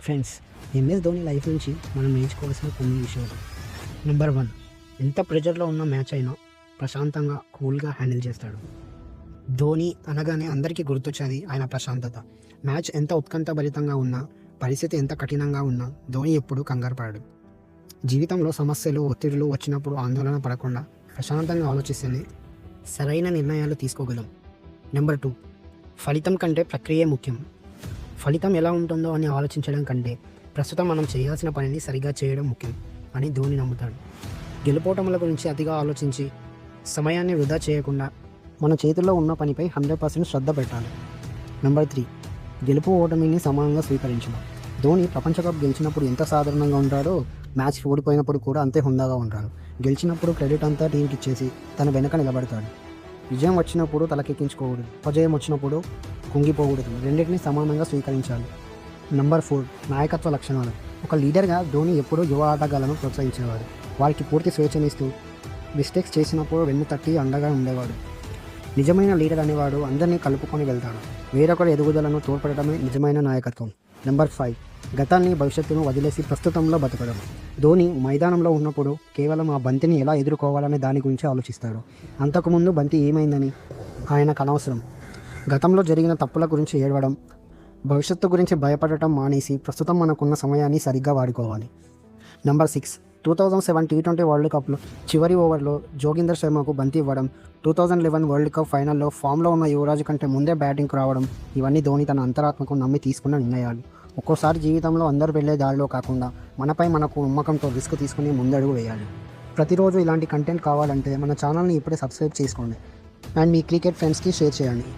Friends, MS Dhoni life నుంచి మనం నేర్చుకోవాల్సిన కొన్ని విషయాలు. నెంబర్ 1, ఎంత ప్రెజర్లో ఉన్న మ్యాచ్ అయినా ప్రశాంతంగా కూల్గా హ్యాండిల్ చేస్తాడు. ధోని అనగానే అందరికీ గుర్తొచ్చేది ఆయన ప్రశాంతత. మ్యాచ్ ఎంత ఉత్కంఠభరితంగా ఉన్నా, పరిస్థితి ఎంత కఠినంగా ఉన్నా ధోని ఎప్పుడూ కంగారు పడడు. జీవితంలో సమస్యలు, ఒత్తిడులు వచ్చినప్పుడు ఆందోళన పడకుండా ప్రశాంతంగా ఆలోచిస్తేనే సరైన నిర్ణయాలు తీసుకోగలం. నెంబర్ 2, ఫలితం కంటే ప్రక్రియే ముఖ్యం. ఫలితం ఎలా ఉంటుందో అని ఆలోచించడం కంటే ప్రస్తుతం మనం చేయాల్సిన పనిని సరిగా చేయడం ముఖ్యం అని ధోని నమ్ముతాడు. గెలుపోటముల గురించి అతిగా ఆలోచించి సమయాన్ని వృధా చేయకుండా మన చేతుల్లో ఉన్న పనిపై 100% శ్రద్ధ పెట్టాలి. నెంబర్ 3, గెలుపు ఓటమిని సమానంగా స్వీకరించడం. ధోని ప్రపంచ కప్ గెలిచినప్పుడు ఎంత సాధారణంగా ఉంటాడో మ్యాచ్ ఓడిపోయినప్పుడు కూడా అంతే హుందాగా ఉంటాడు. గెలిచినప్పుడు క్రెడిట్ అంతా టీంకి ఇచ్చేసి తన వెనక నిలబడతాడు. విజయం వచ్చినప్పుడు తలకెక్కించుకోకూడదు, అపజయం వచ్చినప్పుడు కుంగిపోకూడదు. రెండింటినీ సమానంగా స్వీకరించాలి. నెంబర్ 4, నాయకత్వ లక్షణాలు. ఒక లీడర్గా ధోని ఎప్పుడూ యువ ఆటగాళ్లను ప్రోత్సహించేవాడు. వారికి పూర్తి స్వేచ్ఛనిస్తూ మిస్టేక్స్ చేసినప్పుడు వెన్ను తట్టి అండగా ఉండేవాడు. నిజమైన లీడర్ అనేవాడు అందరినీ కలుపుకొని వెళ్తాడు. వేరొకరి ఎదుగుదలను తోడ్పడటమే నిజమైన నాయకత్వం. నెంబర్ 5, గతాన్ని భవిష్యత్తును వదిలేసి ప్రస్తుతంలో బతకడం. ధోని మైదానంలో ఉన్నప్పుడు కేవలం ఆ బంతిని ఎలా ఎదుర్కోవాలనే దాని గురించి ఆలోచిస్తాడు. అంతకుముందు బంతి ఏమైందని ఆయనకు అనవసరం. గతంలో జరిగిన తప్పుల గురించి ఏడవడం, భవిష్యత్తు గురించి భయపడటం మానేసి ప్రస్తుతం మనకున్న సమయాన్ని సరిగ్గా వాడుకోవాలి. నెంబర్ 6, 2007 T20 వరల్డ్ కప్లో చివరి ఓవర్లో జోగిందర్ శర్మకు బంతి ఇవ్వడం, 2011 వరల్డ్ కప్ ఫైనల్లో ఫామ్లో ఉన్న యువరాజు కంటే ముందే బ్యాటింగ్కు రావడం, ఇవన్నీ ధోని తన అంతరాత్మకు నమ్మి తీసుకున్న నిర్ణయాలు. ఒక్కోసారి జీవితంలో అందరూ వెళ్ళే దారిలో కాకుండా మనపై మనకు నమ్మకంతో రిస్క్ తీసుకుని ముందడుగు వేయాలి. ప్రతిరోజు ఇలాంటి కంటెంట్ కావాలంటే మన ఛానల్ని ఇప్పుడే సబ్స్క్రైబ్ చేసుకోండి అండ్ మీ క్రికెట్ ఫ్రెండ్స్కి షేర్ చేయండి.